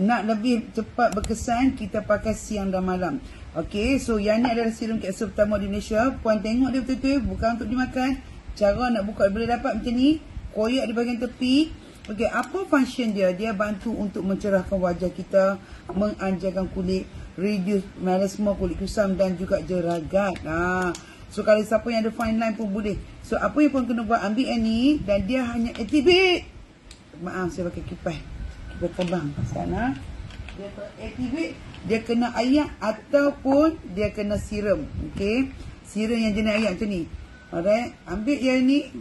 nak lebih cepat berkesan, kita pakai siang dan malam. Okey, so yang ni adalah serum kapsul pertama di Malaysia. Puan tengok dia betul-betul, bukan untuk dimakan. Cara nak buka boleh dapat macam ni, koyak di bahagian tepi. Okey, apa function dia? Dia bantu untuk mencerahkan wajah kita, mengajarkan kulit, reduce melasma, kulit kusam dan juga jeragat. So kalau siapa yang ada fine line pun boleh. So apa yang puan kena buat, ambil yang ni dan dia hanya activate. Maaf, saya pakai kipas terbang sana. Dia activate, dia kena ayak ataupun dia kena siram. Okey, siram yang jenis ayak macam ni. Alright, ambil yang ni,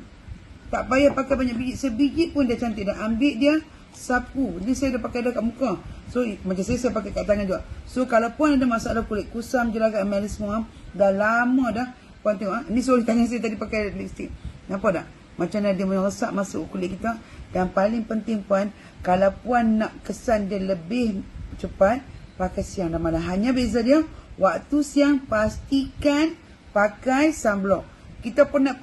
tak payah pakai banyak biji, sebiji pun dia cantik dah. Ambil dia, sapu. Ni saya dah pakai dah kat muka. So macam saya pakai kat tangan juga. So kalau puan ada masalah kulit kusam, jeragat, melasma, dah lama dah, puan tengok ni sorry tangan saya tadi pakai lipstick. Nampak tak? Macam mana dia merosak masuk kulit kita. Dan paling penting puan, kalau puan nak kesan dia lebih cepat, pakai siang dan malam. Hanya beza dia, waktu siang pastikan pakai sunblock. Kita penat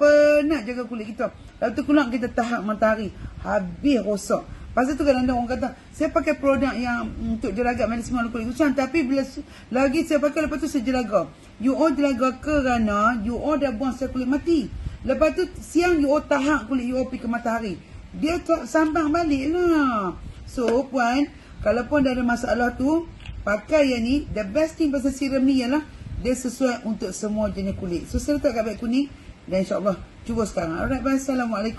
jaga kulit kita. Lepas tu keluar kita tahap matahari, habis rosak. Pasal tu kadang-kadang orang kata, saya pakai produk yang untuk jeragat melasma kulit kusam, tapi bila lagi saya pakai, lepas tu saya jelaga. You all jelaga kerana you all dah buang sel kulit mati. Lepas tu siang you all tahap kulit you all pergi ke matahari. Dia sambang balik lah. So puan, kalau puan dah ada masalah tu, pakai yang ni. The best thing pasal serum ni ialah dia sesuai untuk semua jenis kulit. So saya letak kat beg kuning dan insyaAllah cuba sekarang. Alright, bye. Assalamualaikum.